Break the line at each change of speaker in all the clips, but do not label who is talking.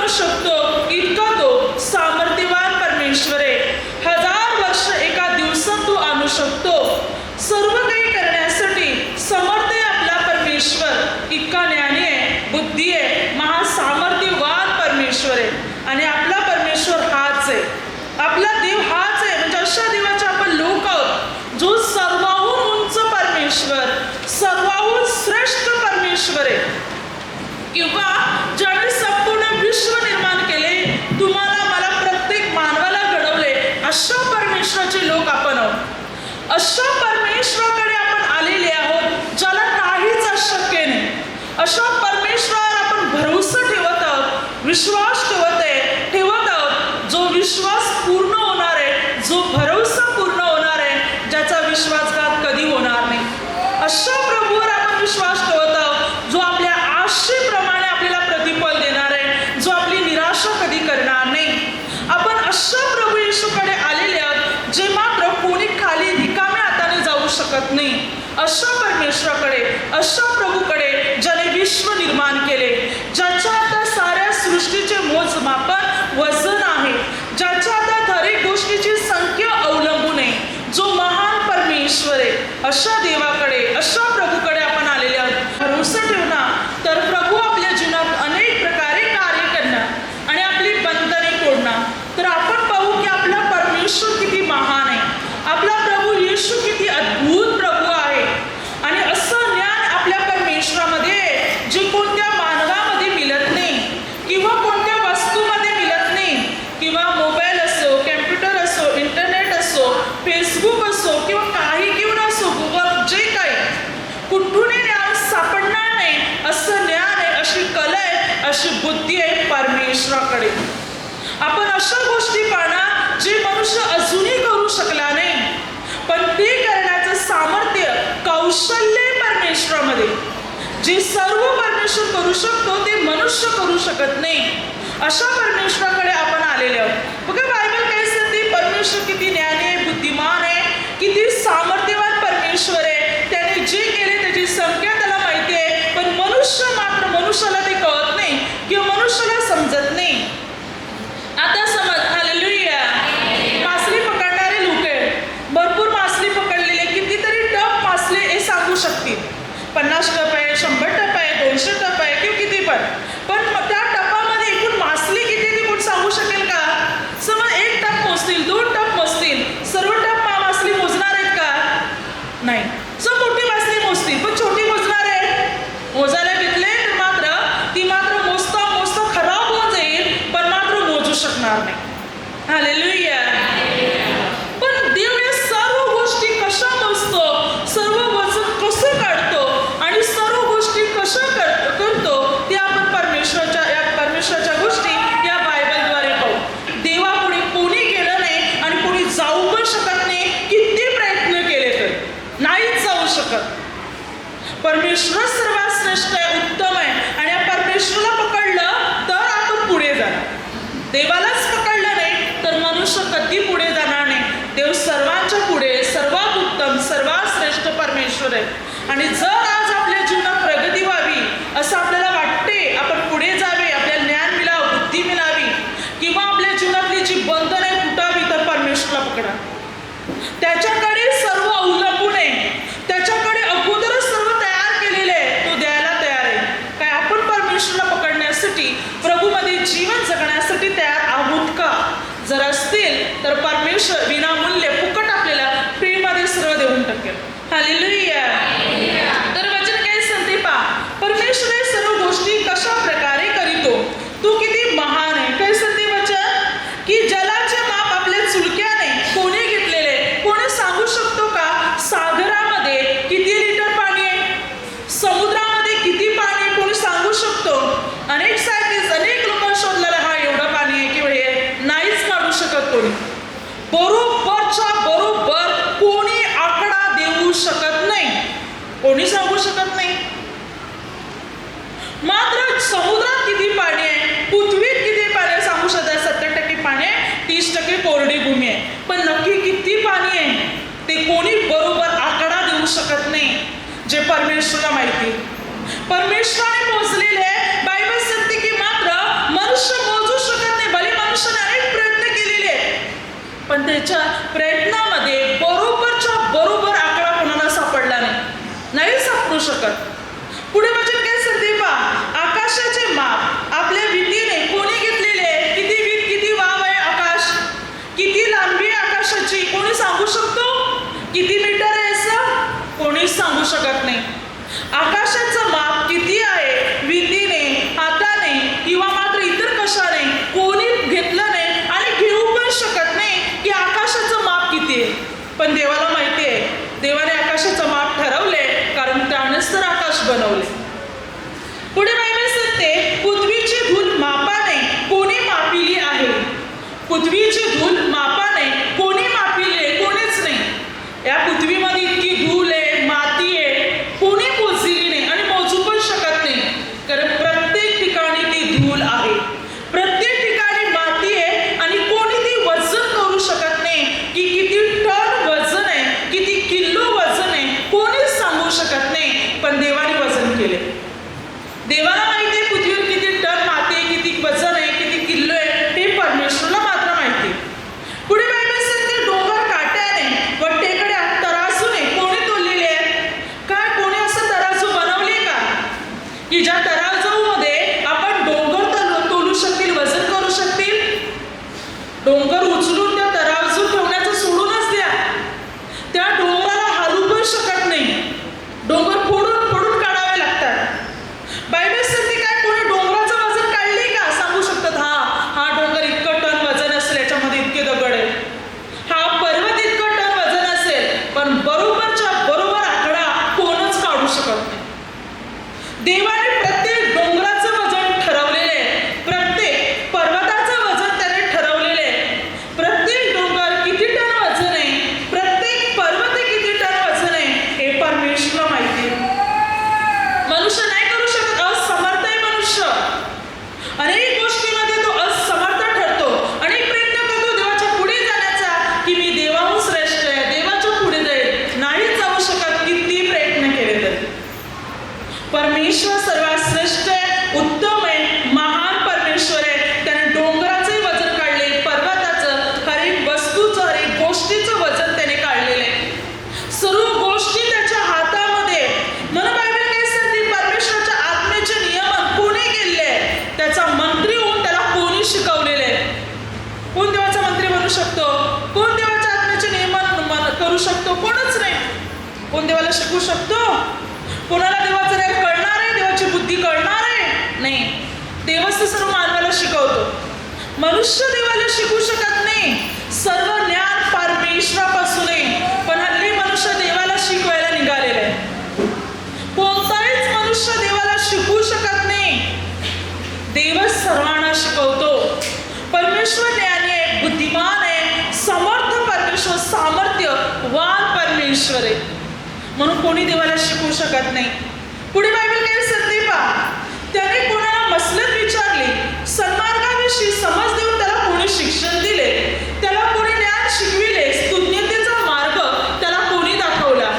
शकतो इतका तो सामर्थ्यवान परमेश्वर आहे. 1000 वर्ष एका दिवसात तो आणू शकतो. सर्व काही करण्यासाठी समर्थ आहे आपला परमेश्वर. इतका ज्ञानी आहे, बुद्धी आहे, महासामर्थ्यवान परमेश्वर आहे. आणि आपला परमेश्वर हाच आहे, आपला देव हाच आहे. म्हणजे अशा देवाचे आपण लोक आहोत जो सर्वाहून उंच परमेश्वर, सर्वाहून श्रेष्ठ परमेश्वर आहे. किंवा ज्याने संपूर्ण विश्व निर्माण केले, तुम्हाला मला प्रत्येक मानवाला घडवले, अशा परमेश्वराचे लोक आपण आहोत. अशा परमेश्वराकडे आपण आलेले आहोत ज्याला काहीच अशक्य नाही. अशा परमेश्वरावर आपण भरोसा ठेवत आहोत, विश्वास ठेवत आहोत. जो विश्वास पूर्ण होणार आहे, जो भरोसा पूर्ण होणार आहे, ज्याचा विश्वासघात कधी होणार नाही. अशा प्रभूवर आपण विश्वास ठेवत आहोत जो आपल्या आशेप्रमाणे आपल्याला प्रतिफल देणार आहे, जो आपली निराशा कधी करणार नाही. आपण अशा प्रभू येशूकडे आलेले आहोत जे मात्र कोणी खाली रिकाम्या हाताने जाऊ शकत नाही. अशा परमेश्वराकडे, अशा प्रभूकडे ज्याने विश्व निर्माण केले, ज्याच्या आता साऱ्या सृष्टीचे मोजमापन वजन आहे, ज्याच्या हातात हर एक गोष्टीची संख्या अवलंबून आहे, जो महान परमेश्वर आहे, अशा देवाकडे, अशा प्रभूकडे आपण आलेले आहोत. भरोसा ठेवणार तर प्रभू आपल्या जीवनात अनेक प्रकारे कार्य करणार आणि आपली बंधने तोडणार. तर आपण पाहू की आपला परमेश्वर किती महान आहे, आपला प्रभू येशू किती अद्भुत प्रभू आहे. आणि असं ज्ञान आपल्या परमेश्वरामध्ये जे कोणत्या मानवामध्ये मिळत नाही, किंवा कोणत्या वस्तूमध्ये मिळत नाही, किंवा मोबाईल असो, कॅम्प्युटर असो, इंटरनेट असो, फेसबुक असो, किंवा काही घेऊन असो, गुगल, जे काही कुठूनही ज्ञान सापडणार नाही. असं ज्ञान आहे, अशी कला आहे, अशी बुद्धी आहे परमेश्वराकडे. आपण अशा गोष्टी पाहणार जे मनुष्य अजूनही करू शकला नाही, पण ते करण्याचं सामर्थ्य, कौशल्य परमेश्वरामध्ये. जे सर्व परमेश्वर करू शकतो ते मनुष्य करू शकत नाही. अशा परमेश्वराकडे आपण आलेले आहोत. बघा बायबल काय सांगते, परमेश्वर किती ज्ञानी आहे, बुद्धिमान आहे, किती सामर्थ्यवान परमेश्वर आहे. त्याने जे केले त्याची संख्या त्याला माहिती आहे, पण मनुष्याला ते कळत नाही किंवा मनुष्याला समजत नाही. आता समज, हालेलुया, मासली पकडणारे लोक आहेत, भरपूर मासली पकडलेले, कितीतरी टप मासले हे सांगू शकतील. 50 टप आहे, 100 टप आहे, 200 टप आहे, किंवा किती पण त्या टपामध्ये एकूण मासली किती ती कोण सांगू शकेल का? समज 1 टप मोजतील, 2 टप मोजतील, सर्व टप मासली मोजणार आहेत का? नाही. मोठी मासली मोजतील, पण छोटी मोजणार आहे? मोजायला घेतले तर मात्र ती मोजता खराब होऊन जाईल, पण मात्र मोजू शकणार नाही. हालेलुया. पण देव या सर्व गोष्टी कशा मोजतो, सर्व वजन कसं काढतो आणि सर्व गोष्टी कशा करतो, ते आपण परमेश्वराच्या गोष्टी या बायबलद्वारे पाहू. देवापुढे कोणी गेलं नाही आणि कोणी जाऊ पण शकत नाही. किती प्रयत्न केले तर नाहीच जाऊ शकत. परमेश्वर सर्वात श्रेष्ठ आहे, उत्तम आहे. आणि या परमेश्वराला पकडलं तर आपण पुढे जाणार. देवालाच पकडलं नाही तर मनुष्य कधी पुढे जाणार नाही. देव सर्वांच्या पुढे सर्वात उत्तम, सर्वात श्रेष्ठ परमेश्वर आहे. आणि जर आज आपल्या जीवनात प्रगती व्हावी असं आपल्याला वाटते, आपण पुढे जावे, आपल्याला ज्ञान मिळावं, बुद्धी मिळावी, किंवा आपल्या जीवनातली जी बंधने तुटावी, तर परमेश्वराला पकडा. त्याच्याकडे सर्व अवलंबून आहे, त्याच्याकडे अगोदरच सर्व तयार केलेले आहे, तो द्यायला तयार आहे. काय आपण परमेश्वराला पकडण्यासाठी, प्रभूमध्ये जीवन जगण्यासाठी तयार आहोत का? जर असतील तर परमेश्वर विनामूल्य फुकट आपल्याला फ्रीमध्ये सर्व देऊन टाकेल. हालेलुया. तर वचन काय सांगते पहा, परमेश्वर हे सर्व गोष्टी कशा प्रकारे करीतो, तो किती महान आहे. काय सांगते वचन, की जलाचे माप आपल्या चुलक्याने कोणी घेतलेले, कोणी सांगू शकतो का? सागरामध्ये किती लिटर पाणी आहे, समुद्रामध्ये किती पाणी, कोणी सांगू शकतो? अनेक सायंटिस्ट, अनेक लोक शोधलेलं, हा एवढं पाणी आहे किंवा हे नाहीच काढू शकत कोणी. बरोबरच्या बरोबर कोणी आकडा देऊ शकत नाही. शकत नाही. आकाशाचं माप किती आहे विधीने, हाताने किंवा मात्र इतर कशाने कोणी घेतलं नाही आणि घेऊ पण शकत नाही की आकाशाचं माप किती आहे. पण देवाला माहिती आहे, देवाने आकाशाचं माप ठरवले, कारण त्यानेच तर आकाश बनवले. पुढे बायबल सांगते, पृथ्वीची धूळ मापाने कोणी मापिली आहे. पृथ्वीची धूळ मापाने कोणी मापिली आहे? कोणीच नाही. या पृथ्वीमध्ये इतकी धूळ आहे, माती आहे, कोणी मोजली नाही आणि मोजू पण शकत नाही. कारण प्रत्येक ठिकाणी ती धूळ आहे, प्रत्येक ठिकाणी माती आहे आणि कोणी ती वजन करू शकत नाही की किती टन वजन आहे, किती किलो वजन आहे, कोणीच सांगू शकत नाही. पण देवाने वजन केले. देवाला माहिती आहे पृथ्वीवर किती टन माती आहे, किती वजन आहे, किती किलो आहे, हे परमेश्वराला मात्र माहिती. पुढे बायबल सांगते, डोंगर काट्याने व टेकड्या तराजूने कोणी तोललेले आहेत. काय कोणी असं तराजू बनवले का की ज्या तराजूमध्ये आपण डोंगर तोलू शकतील, वजन करू शकतील? डोंगर उचलून त्या तराजू ठेवण्याचं सोडूनच द्या, त्या डोंगराला हलवू पण शकत नाही. डोंगर फोडून फोडून काढावे लागतात. बायबल सांगते, काय कोणी डोंगराचं वजन काढले का? सांगू शकतात, हा डोंगर इतकं टन वजन असेल, याच्यामध्ये इतके दगड आहे, हा पर्वत इतकं टन वजन असेल. पण बरोबरच्या बरोबर आकडा कोणच काढू शकत नाही. देवाने प्रत्येक डोंगराचं वजन ठरवलेलं आहे, प्रत्येक पर्वताचं वजन त्याने ठरवलेलं आहे. प्रत्येक डोंगर किती टन वजन आहे, प्रत्येक पर्वत किती टन वजन आहे, हे परमेश्वराला माहिती आहे. मनुष्य नाही करू शकत, असमर्थ आहे मनुष्य. अनेक गोष्टीमध्ये तो असमर्थ ठरतो, अनेक प्रयत्न करतो देवाच्या पुढे जाण्याचा की मी देवाहून श्रेष्ठ आहे, देवाच्या पुढे जाईल. नाही जाऊ शकत, किती प्रयत्न केले तरी. परमेश्वर सर्वात श्रेष्ठ आहे, उत्तम आहे, महान परमेश्वर आहे. त्याने डोंगराचे वजन काढले, पर्वताचं, हर एक वस्तूचं, हर एक गोष्टीचं वजन त्याने काढलेलं आहे. सर्व गोष्टी त्याच्या हातामध्ये. म्हणून बायबल काय सांगते, परमेश्वराच्या आत्म्याचे नियमन कोणी केले? त्याचा मंत्री होऊन त्याला कोणी शिकवलेले आहे? कोण देवाचा मंत्री बनू शकतो? कोण देवाच्या आत्म्याचे नियमन करू शकतो? कोणच नाही. कोण देवाला शिकू शकतो? कोणाला देवाचं नाही कळणार आहे, देवाची बुद्धी कळणार आहे? नाही. देवच सर्व मानवाला शिकवतो, मनुष्य देवाला शिकू शकत नाही. सर्व ज्ञान परमेश्वरापासून आहे. पण हल्ली मनुष्य देवाला शिकवायला निघालेला आहे. कोणताच मनुष्य देवाला शिकू शकत नाही. देवच सर्वांना शिकवतो. परमेश्वर ज्ञानी आहे, बुद्धिमान आहे, समर्थ परमेश्वर, सामर्थ्यवान परमेश्वर आहे. म्हणून कोणी देवाला शिकू शकत नाही. पुढे बायबल काय सांगते पहा, त्याने कोणाला मसलत विचारली, सन्मार्गाविषयी समज देऊन त्याला कोणी शिक्षण दिले, त्याला कोणी ज्ञान शिकविले, स्तुत्यतेचा मार्ग त्याला कोणी दाखवला?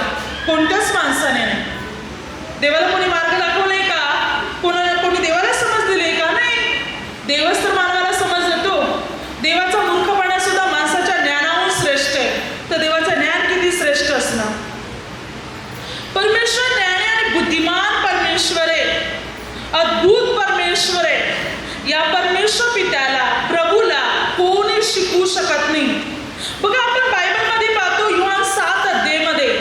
कोणत्याच माणसाने नाही. देवाला कोणी मार्ग दाखवलाय का? कोणी देवाला समज दिली का? नाही. देवच तर मानवाला समज देतो. देवाचा मूर्खपणा सुद्धा माणसाच्या ज्ञानाहून श्रेष्ठ आहे, तर देवाचं ज्ञान किती श्रेष्ठ असणार. परमेश्वर ज्ञानी आणि बुद्धिमान परमेश्वर आहे, अद्भुत परमेश्वर आहे. या परमेश्वर पित्याला, प्रभूला कोणी शिकू शकत नाही. बघा, आपण बायबलमध्ये पाहतो, योहान 7 अध्यायामध्ये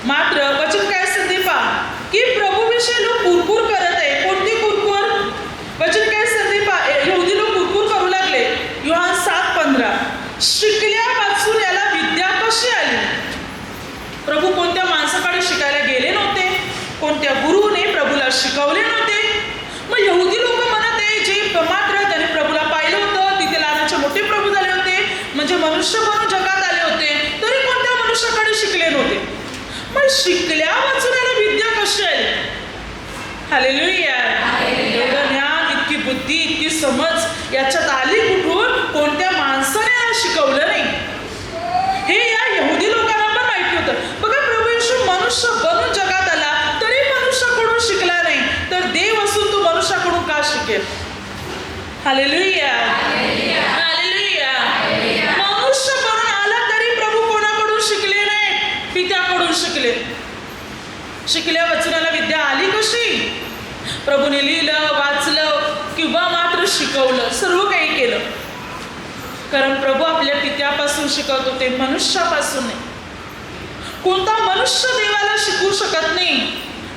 मात्र वचन काय सांगते पहा की प्रभूविषयी लोक कुरकुर करत आहे. कोणती कुरकुर? वचन काय सांगते पहा, यहुदी लोक कुरकुर करू लागले. योहान 7:15, शिकल्या वाचून याला विद्या कशी आली? प्रभू कोणत्या माणसाकडे शिकायला गेले नव्हते, कोणत्या गुरुने प्रभूला शिकवले नव्हते. मग यहुदी लोक म्हणत आहे, जे मात्र त्याने प्रभूला पाहिलं होतं, तिथे लहानाचे मोठे प्रभू झाले होते, म्हणजे मनुष्य बनून जगात आले होते, तरी कोणत्या मनुष्याकडे शिकले नव्हते. मग शिकल्या वाचून याला विद्या कशी आली? हालेलुया. एवढं ज्ञान, इतकी बुद्धी, इतकी समज याच्यात आली कुठून? कोणत्या माणसाने याला शिकवलं नाही. हे या यहुदी लोकांना पण माहिती होतं. बघा, प्रभू येशू मनुष्य बनून जगात आला, तरी मनुष्याकडून शिकला नाही, तर देव असून तो मनुष्याकडून का शिकेल? हालेलुया. हालेलुया. मनुष्य बनून आला तरी प्रभू कोणाकडून शिकले नाही? पित्याकडून शिकले. शिकल्या वाचनाला विद्या आली कशी? प्रभूने लिहिलं, वाचलं किंवा मात्र शिकवलं, सर्व काही केलं. कारण प्रभू आपल्या पित्यापासून शिकवतो, ते मनुष्यापासून नाही. कोणता मनुष्य देवाला शिकू शकत नाही.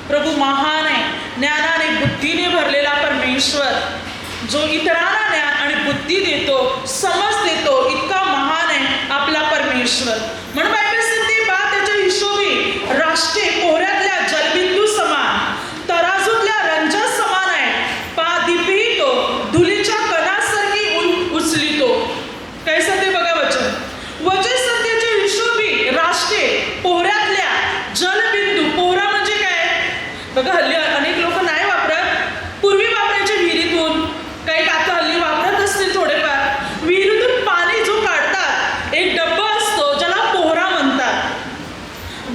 प्रभू महान आहे, ज्ञानाने बुद्धीने भरलेला परमेश्वर, जो इतरांना ज्ञान आणि बुद्धी देतो, समज देतो, इतका महान आहे आपला परमेश्वर. म्हणून बायबल सांगते, बा त्याच्या हिशोबी राष्ट्रे पोहऱ्यातल्या जलबिंदू समान, तराजूतल्या रंजा समान आहे. पा दिपितो, धुलीच्या कणासारखी उचलितो. काय सांगते बघा वचन. वचन सत्याच्या हिशोबी राष्ट्रे पोहऱ्यातल्या जलबिंदू. पोहरा म्हणजे काय बघा, हल्ली अनेक लोक नाही वापरत. पूर्वी वापरायचे विहिरीतून, काही आता हल्ली वापरत असतील थोडेफार. विहिरीतून पाणी जो काढतात, एक डब्बा असतो ज्याला पोहरा म्हणतात,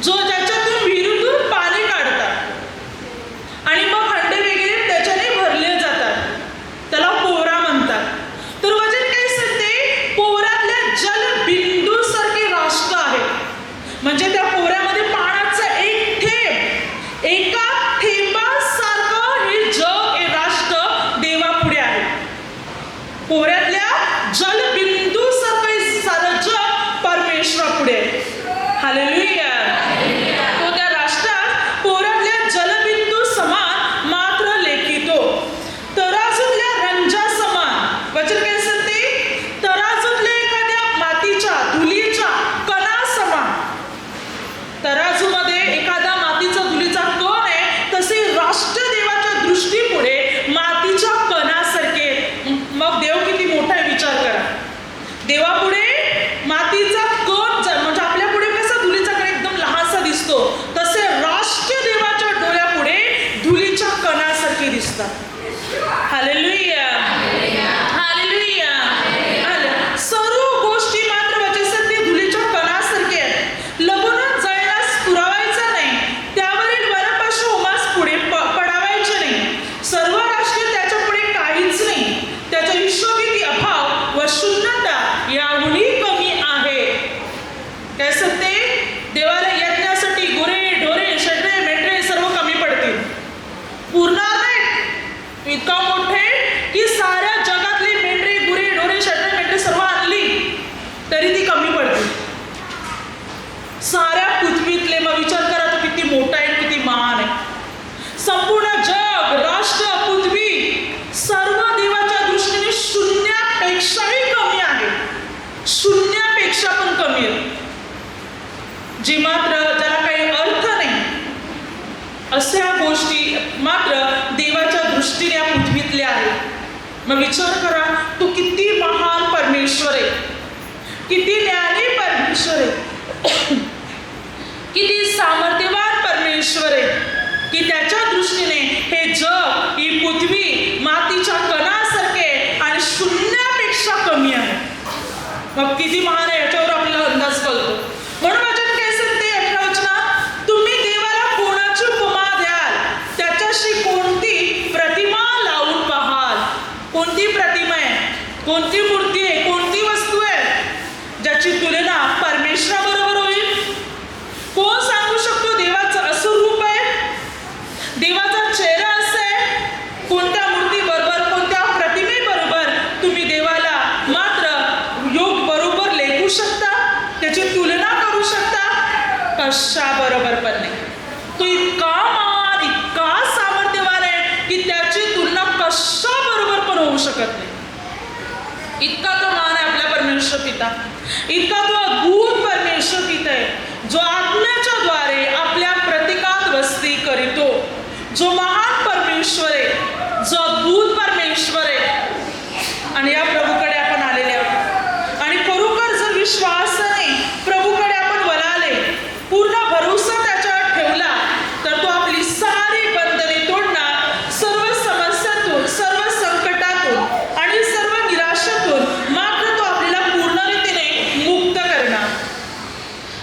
जो ज्याच्यातून विहिरीतून पाणी काढतात आणि मग हंडे वगैरे त्याच्याने भरले जातात, त्याला पोहरा म्हणतात. तर वचन काय सांगते, पोहरातल्या जलबिंदू सारखे राष्ट्र आहे. म्हणजे त्या पोहऱ्यामध्ये पाण्याचा एक थेंब, एका थेंबासारखं हे जग, हे राष्ट्र देवापुढे आहे. पोहऱ्यातल्या जलबिंदू सारखं सारं जग परमेश्वरापुढे आहे. हालेलुया. तो त्या राष्ट्रात पोहऱ्यातल्या जलबिंदू समान मात्र लेखितो, तराजूतल्या रंजा समान. वचन काय सांगते, तराजूतल्या एखाद्या मातीच्या धुलीच्या कणा समान. तराजूमध्ये एखादा मातीचा धुलीचा कण आहे, तसे राष्ट्र देवाच्या दृष्टीपुढे मातीच्या कणासारखे. मग देव किती मोठा आहे विचार करा. देवापुढे मातीचा कण, म्हणजे आपल्या पुढे कसा धुलीचा कण एकदम लहानसा दिसतो, तसे राष्ट्र देवाच्या डोळ्यापुढे धुलीच्या कणासारखे दिसतात. Hallelujah, hallelujah. सर्व गोष्टी मात्र वचनसत्य धुलीच्या कणासारखे आहेत. लबून जळण्यास पुरावायचा नाही, त्यावरील वरपाश होमास पुढे पडावायचे नाही. सर्व राष्ट्र त्याच्या पुढे काहीच नाही. त्याच्या हिशोबी ती अभाव व शून्यता याहूनही कमी आहे. काय सांगते, देवाला यज्ञासाठी गुरे ढोरे शेटरे मेंढरे सर्व कमी पडतील, पुरणार नाही. इतका मोठे की साऱ्या जगातली मेंढरे गुरे ढोरे शेटरे मेंढरे सर्व आणली तरी ती कमी पडतील. साऱ्या पृथ्वीतले, मग विचार करा तो किती मोठा आहे, किती महान आहे. संपूर्ण जग, राष्ट्र, पृथ्वी सर्व देवाच्या दृष्टीने शून्यापेक्षाही कमी आहे. शून्यापेक्षा पण कमी आहे. जी मात्र ज्याला काही अर्थ नाही, अशा गोष्टी मात्र देवाच्या दृष्टीने या पृथ्वीतल्या आहेत. मग विचार करा, तो किती महान परमेश्वर आहे, किती ज्ञानी परमेश्वर आहे, किती सामर्थ्यवान परमेश्वर आहे, की त्याच्या दृष्टीने हे जग, ही पृथ्वी मातीच्या कणासारखे आणि शून्यापेक्षा कमी आहे. मग किती महान आहे याच्यावर आपल्याला अंदाज कळतो. म्हणून वचन काय सांगते 18 वचनात, तुम्ही देवाला कोणाची उपमा द्याल, त्याच्याशी कोणती प्रतिमा लावून पाहाल. कोणती प्रतिमा आहे, कोणती मूर्ती आहे, कोणती वस्तू आहे ज्याची तुलना परमेश्वराबरोबर होईल. कोण सांगू शकतो देवाचं असं रूप आहे, देवाचा चेहरा असा आहे. कोणत्या मूर्ती बरोबर, कोणत्या प्रतिमे बरोबर तुम्ही देवाला मात्र योग बरोबर लेखू शकता, त्याची तुलना करू शकता? कशा बरोबर पण नाही. तो इतका महान, इतका सामर्थ्यवान आहे की त्याची तुलना कशा बरोबर पण होऊ शकत नाही. इतका तो महान आहे आपला परमेश्वर पिता, इतका तो अद्भुत परमेश्वर पिता आहे, जो आत्म्याच्या द्वारे आपल्या प्रतीकात वस्ती करीतो. जो महान परमेश्वर आहे, जो अद्भुत परमेश्वर आहे. आणि या प्रभूकडे आपण आलेले आहोत आणि खरोखर जर विश्वासाने प्रभूकडे आपण वळाले, पूर्ण भरोसा त्याच्यावर ठेवला, तर तो आपली सारी बंधने तोडणार, सर्व समस्यातून, सर्व संकटातून आणि सर्व निराशेतून मात्र तो आपल्याला पूर्ण रीतीने मुक्त करणार.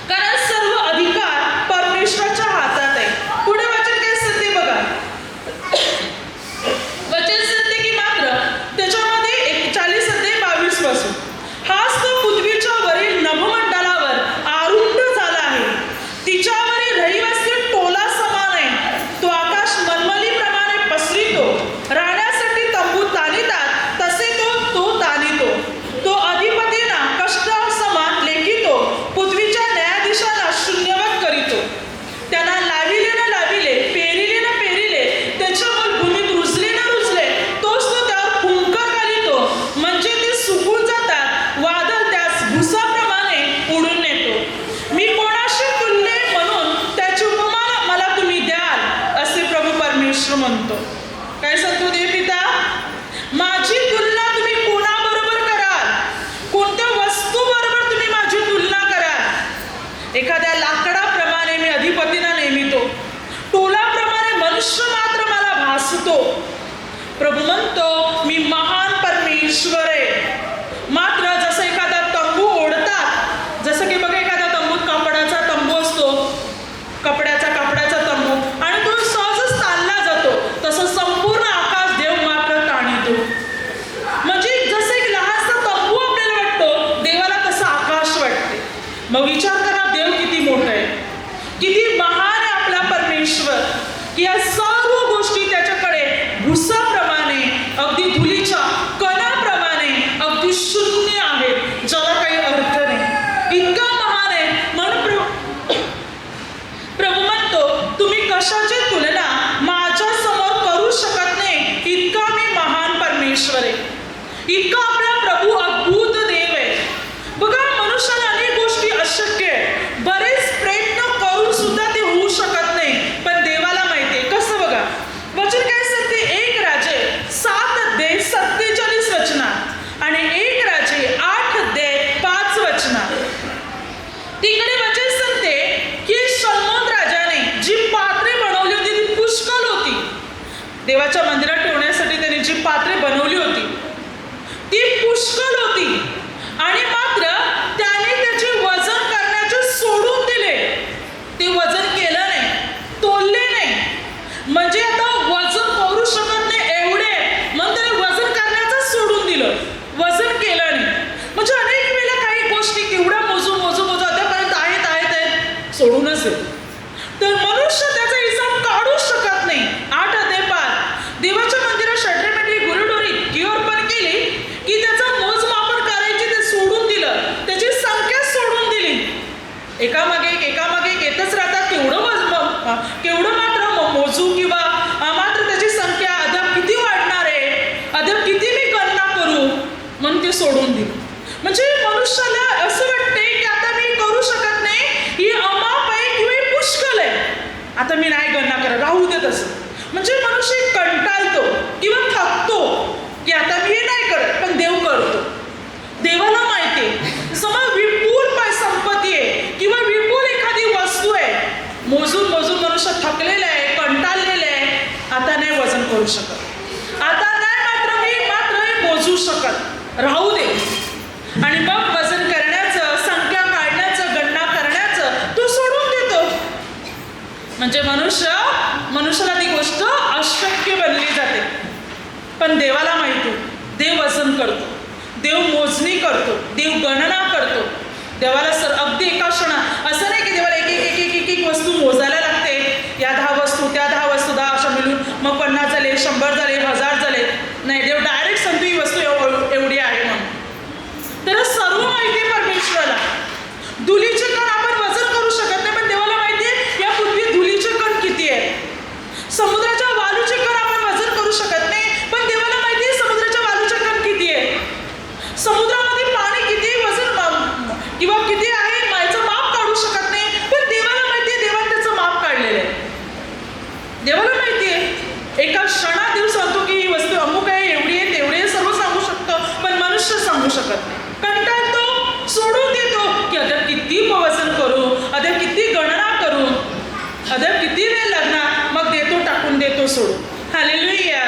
कारण सर्व अधिकार परमेश्वराच्या हातात आहे. पुढे वचन काय सांगते बघा. वचन सांगते की मात्र त्याच्यामध्ये 40 मग विचार करा, देव किती मोठा आहे, किती महान आहे आपला परमेश्वर, की या सर्व गोष्टी त्याच्याकडे भुसाप्रमाणे, अगदी धुलीच्या कणाप्रमाणे अगदी शून्य आहेत, ज्याला काही अर्थ नाही. इतका महान आहे. म्हणून प्रभू म्हणतो, तुम्ही कशाची तुलना माझ्या समोर करू शकत नाही, इतका मी महान परमेश्वर आहे. इतका आपला प्रभू अद्भुत देव आहे. बघा, मनुष्याला अनेक गोष्टी अशक्य आहे, बरेच प्रयत्न करून सुद्धा ते होऊ शकत नाही, पण देवाला माहिती आहे. कसं बघा, वचन काय सांगते, 1 राजे 7 अध्याय 47 वचनात आणि 1 राजे 8 अध्याय 5 वचनात तिकडे वचन सांगते की शलोमोन राजाने जी पात्रे बनवली होती ती पुष्कळ होती. देवाच्या मंदिरात ठेवण्यासाठी त्यांनी जी पात्रे बनवली होती ती पुष्कळ होती, आणि मात्र त्याने त्याचे वजन करण्याचे सोडून दिले. ते वजन केलं नाही, तोलले नाही. म्हणजे आता वजन करू शकत नाही एवढे, मग त्याने वजन करण्याचं सोडून दिलं, वजन केलं नाही. म्हणजे अनेक वेळेला काही गोष्टी केवढ्या मोजू अद्यापर्यंत आहेत सोडूनच देतो. तर मनुष्य त्याचा हिसाब काढू शकत नाही. 8 अध्याय 5 देवाच्या मंदिरात शड्रेमेंढी गुरुढोरी इतकी अर्पण केली की त्याचं मोजमापन करायची ते सोडून दिलं, त्याची संख्या सोडून दिली. एकामागे एक येतच राहतात. केवढं मात्र मोजू किंवा मात्र त्याची संख्या अद्याप किती वाढणार आहे, अद्याप किती मी गणना करू, म्हणून ते सोडून दिलं. म्हणजे मनुष्याला असं वाटते की आता मी करू शकत नाही, ही अमाप आहे किंवा ही पुष्कळ आहे, आता मी नाही गणना करत, राहू दे तसं. म्हणजे मनुष्य कंटाळतो किंवा थकतो की आता मी हे नाही करत, पण देव करतो. देवाला माहिती आहे, समज विपुल संपत्ती आहे किंवा विपुल एखादी वस्तू आहे, मोजून मनुष्य थकलेला आहे, कंटाळलेला आहे, आता नाही वजन करू शकत, आता नाही मात्र मी मोजू शकत, राहू दे. आणि मग वजन करण्याचं, संख्या काढण्याचं, गणना करण्याचं तो सोडून देतो. म्हणजे मनुष्याला ती गोष्ट अशक्य बनली जाते. पण देवाला माहिती, देव वजन करतो, देव मोजणी करतो, देव गणना करतो. देवाला अगदी एका क्षणात असं नाही की देवाला एक वस्तू मोजायला लागते, या 10 वस्तू त्या 10 वस्तू 10 अशा मिळून मग 50 झाले, 100 झाले, 1000 झाले. नाही, देव डायरेक्ट सांगतो ही वस्तू एवढी आहे म्हणून. तर सर्व माहिती आहे परमेश्वराला. धुलीचे कण आपण वजन करू शकत नाही, पण देवाला माहिती आहे या पृथ्वीत धुलीचे कण किती आहे. समुद्राच्या वालूचे कण आपण वजन करू शकत नाही, पण देवाला माहिती आहे समुद्राच्या वालूचे कण किती आहे. समुद्रामध्ये पाणी किती वजन किंवा किती आहे याचं माप काढू शकत नाही, पण देवाला माहिती आहे, देवाने त्याचं माप काढलेलं आहे. देवाला माहिती आहे, एका क्षणात देव सांगतो की ही वस्तू अमुक आहे, एवढी आहे, तेवढी आहे, सर्व सांगू शकतो, पण मनुष्य सांगू शकत नाही. कंटाळतो, सोडून देतो की अद्याप किती वजन करू, अद्याप किती गणना करू, अद्याप किती वेळ लागणार, मग देतो, टाकून देतो, सोडून. हालेलुया.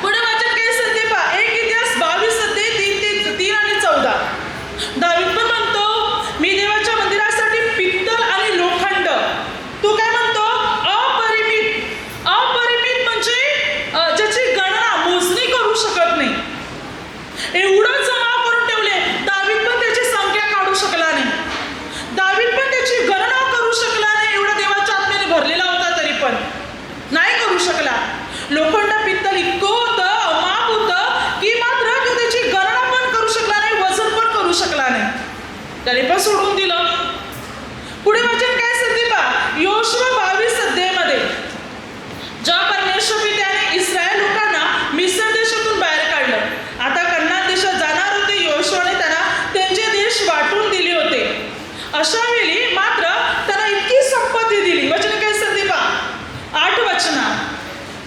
पुढे वाचन काय सांगते पहा, 1 इतिहास 22 अध्याय 3 आणि 14. दावीद पण म्हणतो, मी देवाच्या मंदिरासाठी पित्तल आणि लोखंड, तो काय म्हणतो, अपरिमित म्हणजे ज्याची गणना मोजणी करू शकत नाही, एवढं जमा करून ठेवले. दावीद पण त्याची संख्या काढू शकला नाही, दावीद पण त्याची गणना करू शकला नाही. एवढा देवाच्या आत्म्याने भरलेला होता तरी पण नाही करू शकला. लोखंड पित्तल इतकं होतं, अमाप होतं की मात्र तो त्याची गणना पण करू शकला नाही, वजन पण करू शकला नाही, त्याने पण सोडून दिलं. पुढे वचन काय सांगते पहा, योशुआ 22 अध्यायामध्ये ज्या परमेश्वर पित्याने इस्रायल लोकांना मिस्र देशातून बाहेर काढलं, आता कनान देशात जाणार होते. योशुआने त्यांना त्यांचे देश वाटून दिले होते. अशा वेळी मात्र त्यांना इतकी संपत्ती दिली. वचन काय सांगते पहा, 8 वचनात,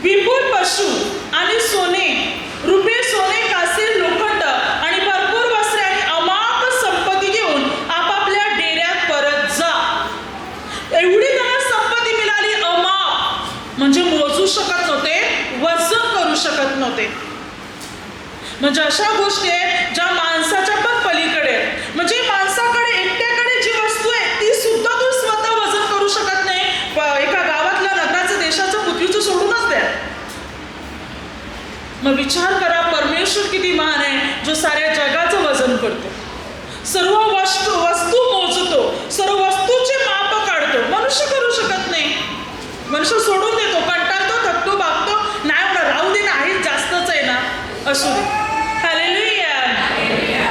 विपुल पशु आणि सोने, रुपये, सोने, कासे, लोखंड आणि भरपूर वस्त्रे आणि अमाप संपत्ती घेऊन आपापल्या डेऱ्यात परत जा. एवढी त्यांना संपत्ती मिळाली, अमाप म्हणजे मोजू शकत नव्हते, वजन करू शकत नव्हते. म्हणजे अशा गोष्टी आहेत ज्या माणसाच्या पण पलीकडे आहेत. म्हणजे माणसाकडे एकट्याकडे जी वस्तू आहे ती सुद्धा तू स्वतः वजन करू शकत नाही. एका गावातलं, नगराचं, देशाचं, पृथ्वीचं सोडूनच द्या. मग विचार करा, परमेश्वर किती महान आहे, जो साऱ्या जगाचं वजन करतो, सर्व वस्तू मोजून मनुष्य सोडून देतो, कंटाळतो, थकतो, भागतो, नाही होणार, राहू दे ना, आहे जास्तच आहे ना, असू दे. Hallelujah,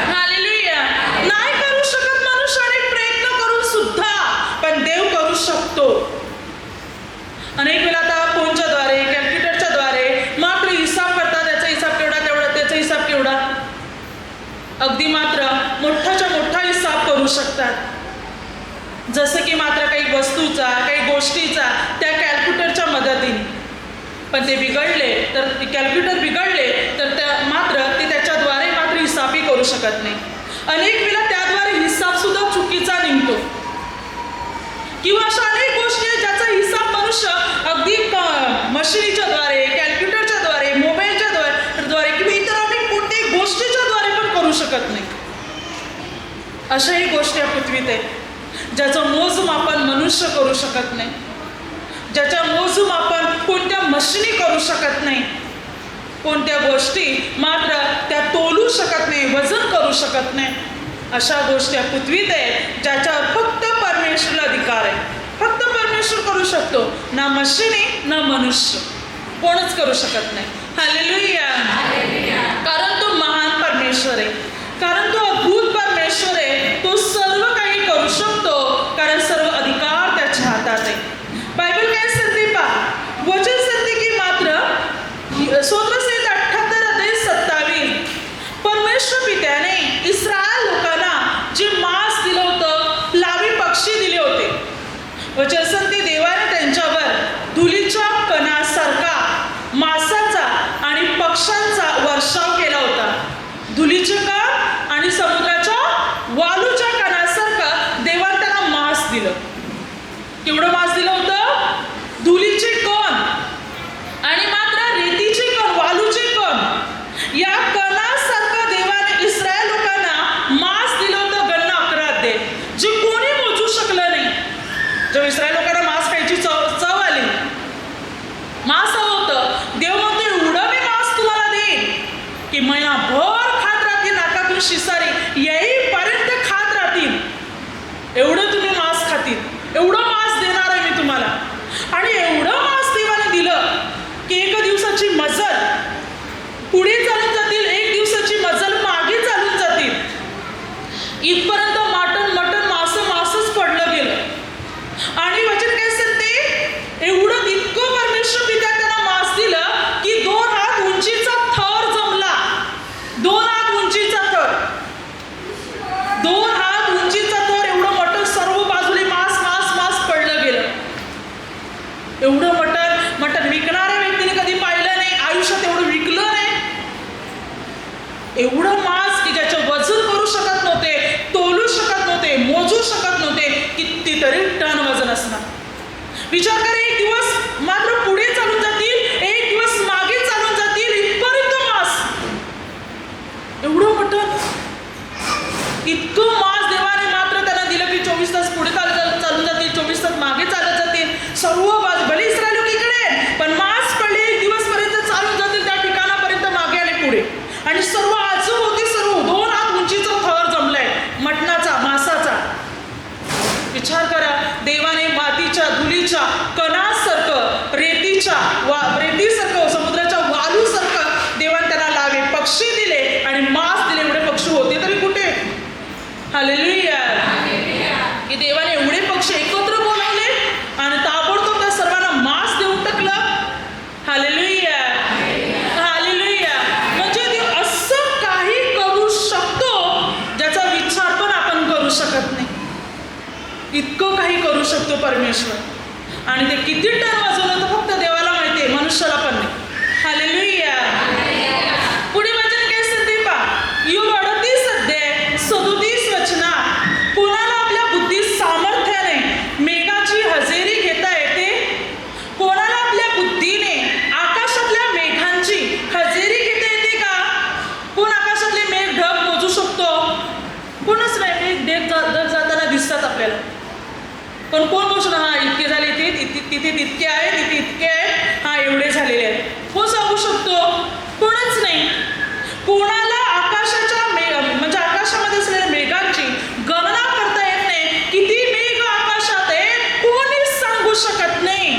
hallelujah. नाही करू शकत मनुष्य अनेक प्रयत्न करून सुद्धा, पण देव करू शकतो. अनेक वेळा आता फोनच्या द्वारे, कॅल्क्युलेटरच्या द्वारे मात्र हिसाब करतात, त्याचा हिसाब केवढा, तेवढा त्याचा हिसाब केवढा, अगदी मात्र मोठाच्या मोठा हिसाब करू शकतात. जसं की मात्र काही वस्तूचा, काही गोष्टीचा त्या कॅल्क्युलेटरच्या मदतीने. पण ते बिघडले तर, कॅल्क्युलेटर बिघडले तर मात्र ते त्याच्याद्वारे मात्र हिसाबही करू शकत नाही. अनेक वेळा त्याद्वारे हिसाब सुद्धा चुकीचा निघतो. किंवा अशा अनेक गोष्टी आहेत ज्याचा हिसाब मनुष्य अगदी मशिनीच्या द्वारे, कॅल्क्युलेटरच्या द्वारे, मोबाईलच्या द्वारे किंवा इतर अनेक कोणत्याही गोष्टीच्या द्वारे पण करू शकत नाही. अशाही गोष्टी या पृथ्वीत आहेत ज्याचं मोजमापन मनुष्य करू शकत नाही, ज्याच्या मोजमापन कोणत्या मशिनी करू शकत नाही, कोणत्या गोष्टी मात्र त्या तोलू शकत नाही, वजन करू शकत नाही. अशा गोष्टी या पृथ्वीत आहेत ज्याच्यावर फक्त परमेश्वराला अधिकार आहे. फक्त परमेश्वर करू शकतो, ना मशिनी ना मनुष्य, कोणच करू शकत नाही. हालेलुया. कारण तो महान परमेश्वर आहे, कारण तो अद्भुत परमेश्वर आहे. तो सर्व काही करू शकतो, कारण सर्व अधिकार त्याच्या हातात आहे. बायबल काय सांगते पहा, वचन सांगते की मात्र स्तोत्रसंहिता 78 अध्याय 27, परमेश्वर पित्याने इस्रायल लोकांना जे मांस दिलं होतं, लावी पक्षी दिले होते. वचन सांगते देवाने त्यांच्यावर धुलीच्या कणासारखा मांसाचा आणि पक्ष्यांचा वर्षाव केला होता. धुलीचे कण आणि समुद्राच्या वालूच्या कणासारखं देवाने त्यांना मांस दिलं. केवढं मांस दिलं होतं? धुलीचे कण आणि मात्र रेतीचे कण, वालूचे कण, या कणासारखं देवाने इस्रायल लोकांना मांस दिलं होतं. गणना 11 अध्याय, जे कोणी मोजू शकलं नाही. जेव्हा इस्रायल लोकांना मांस खायची चव आली, मांस हवं होतं, देव म्हणतो एवढं मी मांस तुम्हाला देईन की महिनाभर खात राहतील, नाकातून शिसारी येईपर्यंत खात राहतील. एवढं तुम्ही मांस खातील, एवढं मांस देणार आहे मी तुम्हाला. आणि एवढं मांस देवाने दिलं की एक दिवसाची मजल पुढे चालून जातील, एक दिवसाची मजल मागे चालून जातील. इथपर्यंत मटण मासच पडलं गेलं. आणि वचन काय सांगते, एवढं इतकं परमेश्वर पित्या त्यांना मांस दिलं की 2 हात उंचीचा थर जमला. 2 हात उंचीचा थर, 2 हात उंचीचा थर, एवढं मटण सर्व बाजूने मांस पडलं गेलं. एवढं मटण विकणाऱ्या व्यक्तीने कधी पाहिलं नाही, आयुष्यात एवढं विकलं नाही. एवढं मांस की ज्याचं वजन करू शकत नव्हते, तोलू शकत नव्हते, मोजू शकत नव्हते. कितीतरी टन वजन असणार. विचार करा, एक दिवस मात्र पुढे चालून जातील, एक दिवस मागे चालून जातील, इथपर्यंत मांस. एवढं मटण, इतकं मांस देवाने मात्र त्यांना दिलं की 24 तास पुढे चालून जातील, 24 तास मागे चालत जातील. सर्व बाजू भले इस्रायल लोक इकडे, पण मांस पडले, एक दिवसपर्यंत चालून जातील त्या ठिकाणापर्यंत, मागे आणि पुढे. आणि सर्व आजूबाजू सर्व 2 हात उंचीचा थर जमलाय मटणाचा, मांसाचा. विचार करा, देवाने मातीच्या, धुलीच्या कणासारखं, रेतीसारखं, समुद्राच्या वालूसारखं देवाने त्यांना लावे पक्षी दिले आणि मांस दिले. एवढे पक्षी होते तरी कुठे? हालेलुया. की देवाने एवढे पक्षी एकत्र बोलावले आणि ताबडतोब त्या सर्वांना मांस देऊन टाकलं. Hallelujah, hallelujah. म्हणजे देव असं काही करू शकतो ज्याचा विचार पण आपण करू शकत नाही. इतकं काही करू शकतो परमेश्वर. आणि ते किती टन वाजवलं तर फक्त देवाला माहिती आहे, मनुष्याला पण नाही. हालेलुया. पुढे वचन काय सांगते पहा, योग 38 अध्याय 37 वचनात, कोणाला आपल्या बुद्धीत सामर्थ्याने मेघाची हजेरी घेता येते? कोणाला आपल्या बुद्धीने आकाशातल्या मेघांची हजेरी घेता येते का? कोण आकाशातले मेघ ढग मोजू शकतो? कोणच नाही. मेघ जाताना दिसतात आपल्याला, पण कोण मोजणार? हा इतके झाले, तिथे तितके आहे, तिथे इतके आहे, हा एवढे झालेले आहेत. कोण सांगू शकतो? कोणच नाही. कोणाला आकाशाच्या म्हणजे आकाशामध्ये असलेल्या मेघांची गणना करता येत नाही. किती मेघ आकाशात आहेत कोणीच सांगू शकत नाही.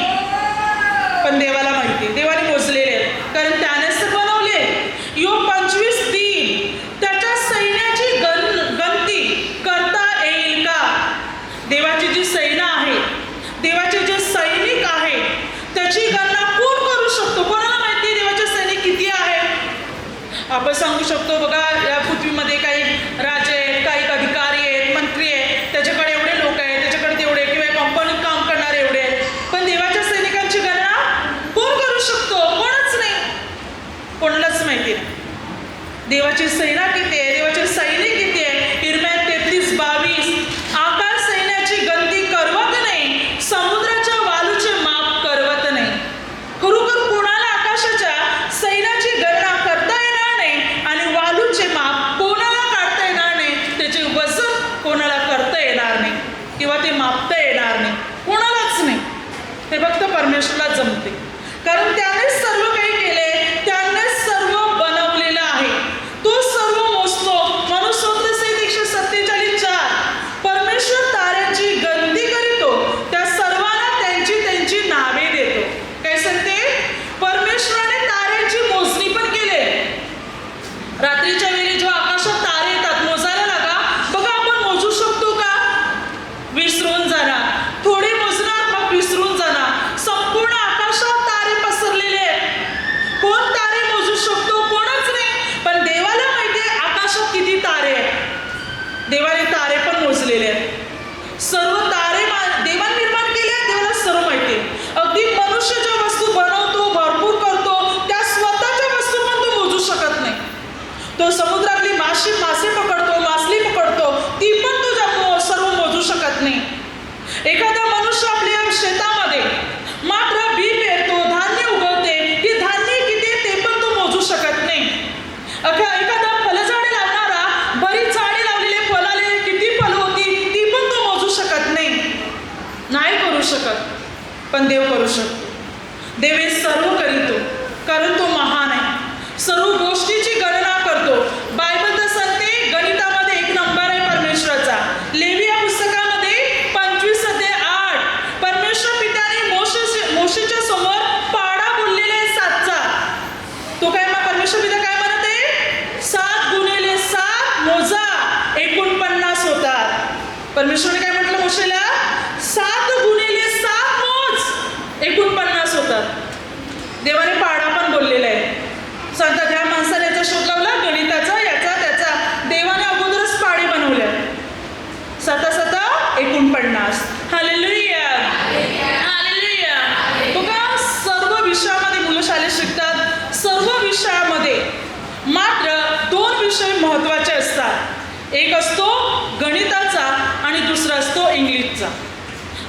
शकतो बघा, या पृथ्वीमध्ये काही राजे आहेत, काही अधिकारी आहेत, मंत्री आहेत, त्याच्याकडे एवढे लोक आहेत, त्याच्याकडे तेवढे, किंवा कंपनीत काम करणारे एवढे आहेत. पण देवाच्या सैनिकांची गणना कोण करू शकतो? कोणच नाही, कोणालाच माहिती नाही. देवाची सेना किती आहे, देवाचे सैनिक किती आहे? इर्म्या 33:22, आकाश सैन्याची गणती करवत नाही, समुद्राच्या वालूचे माप करवत नाही. खरोखर कोणाला आकाशाच्या सैन्याची गणना करता येणार नाही आणि वालूचे माप कोणाला काढता येणार नाही, त्याचे वजन कोणाला करता येणार नाही किंवा ते मापता येणार नाही, कोणालाच नाही. हे फक्त परमेश्वराला जमते, कारण त्यानेच सर्व काही केले, त्यानेच सर्व बनवलेलं आहे, तो सर्व मोजतो. म्हणून स्तोत्रसहित 147:4 परमेश्वर ताऱ्यांची गणती करीतो, त्या सर्वांना त्यांची त्यांची नावे देतो. काय सांगते? परमेश्वराने ताऱ्यांची मोजणी पण केली. रात्रीच्या वेळी जेव्हा आकाशात तारे येतात, मोजायला लागा. बघा, आपण मोजू शकतो का? विसरून जाणार. थोडी मोजणार, मग विसरून जाणार. संपूर्ण आकाशात तारे पसरलेले आहेत. कोण तारे मोजू शकतो? कोणच नाही. पण देवाला माहिती आहे आकाशात किती तारे आहेत. देवाने तारे पण मोजलेले आहेत. सर्व तारे देवाने निर्माण केले आहेत, देवाला सर्व माहिती आहे. अगदी मनुष्य ज्या वस्तू बनवतो, भरपूर करतो, त्या स्वतःच्या वस्तू पण तो मोजू शकत नाही. तो समुद्रातली मासे पकडतो, मासली पकडतो, ती पण तो सर्व मोजू शकत नाही. एखादा मनुष्य आपल्या शेतामध्ये मात्र बी पेरतो, धान्य उगवते, ती धान्य किती ते पण तो मोजू शकत नाही. एखादा फळझाडे लावणारा बरीच झाडे लावलेले, फळाले किती फळं होती ती पण तो मोजू शकत नाही करू शकत. पण देव करू शकतो. देव हे सर्व करीतो, कारण तो महान आहे, सर्व गोष्टीची गणना करतो. बायबल तर सांगते गणितामध्ये 1 नंबर आहे परमेश्वराचा. लेवी या पुस्तकामध्ये 25:8 परमेश्वर पित्याने मोशेच्या समोर पाडा बोललेला आहे 7चा. तो काय मग परमेश्वर पिता काय म्हणत आहे? 7 गुणिले 7 मोजा, 49 होतात. परमेश्वरने काय म्हटलं मोशेला? 7 गुणिले 7 मोज, 49 होतात. देवाने पाडा पण बोललेला आहे. सांगतात ह्या माणसाने याचा शोध लावला, गणिताचा, याचा त्याचा. देवाने अगोदरच पाडे बनवले. 7 49. Hallelujah, hallelujah. बघा, सर्व विषयामध्ये मुलं शाळेत शिकतात. सर्व विषयामध्ये मात्र 2 विषय महत्त्वाचे असतात. एक असतो गणिताचा आणि दुसरा असतो इंग्लिशचा.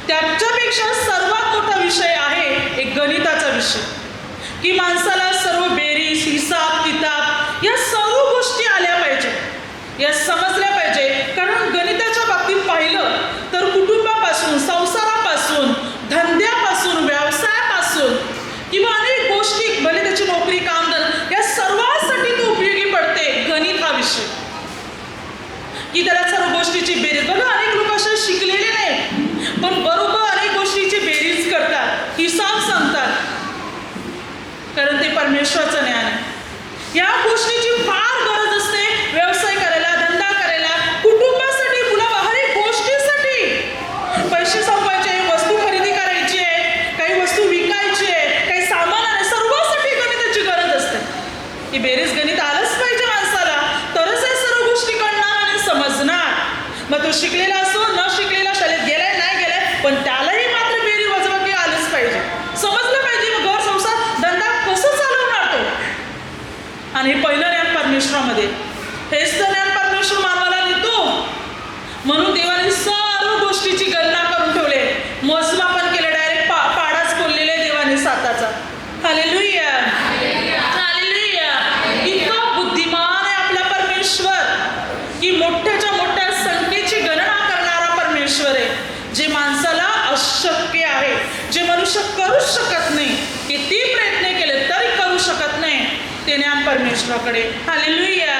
त्याच्यापेक्षा सर्वात मोठा विषय आहे एक गणिताचा विषय, की माणसाला सर्व बेरीज, हिसाब किताब या सर्व गोष्टी आल्या पाहिजे, या समजल्या पाहिजे. कारण गणिताच्या बाबतीत पाहिलं तर कुटुंबापासून, संसारापासून, धंद्यापासून, व्यवसायापासून किंवा अनेक गोष्टी, भले त्याची नोकरी, कामधंदा, या सर्वांसाठी तो उपयोगी पडते गणित हा विषय, की त्याला सर्व गोष्टीची बेरीज. बघा, अनेक लोक असे शिकलेले नाही पण बरोबर अनेक गोष्टीची बेरीज करतात, हिसाब सांगतात, कारण ते परमेश्वराचं ज्ञान आहे. या गोष्टीची फार गरज असते व्यवसाय करायला, धंदा करायला, कुटुंबासाठी, हर एक गोष्टीसाठी. पैसे संपायचे, वस्तू खरेदी करायची आहे, काही वस्तू विकायची आहे, काही सामान आहे, सर्वांसाठी गणिताची गरज असते. ही बेरीज गणित आलंच पाहिजे माणसाला, तरच हे सर्व गोष्टी कळणार आणि समजणार. मग तो शिकलेला असो, न शिकलेला, शाळेत गेलाय नाही गेलाय, पण त्यालाही मात्र बेरीज वजबाकी आलीच पाहिजे, समजलं पाहिजे. मग घर, संसार, धंदा कसं चालवणार तो? आणि पहिलं ज्ञान परमेश्वरामध्ये, हेच तर ज्ञान परमेश्वर मानवाला देतो. म्हणून देवाने सर्व गोष्टीची गणना करून ठेवले, मोजमापन केले, डायरेक्ट पाडाच बोललेले देवाने 7चा. Hallelujah, hallelujah. इतका बुद्धिमान आहे आपला परमेश्वर, की मोठ्याच्या मोठ्या संख्येची गणना करणारा परमेश्वर आहे, जे माणसाला अशक्य आहे, जे मनुष्य करूच शकत नाही, किती प्रयत्न केले तरी करू शकत नाही, ते ज्ञान परमेश्वराकडे. हालेलुया.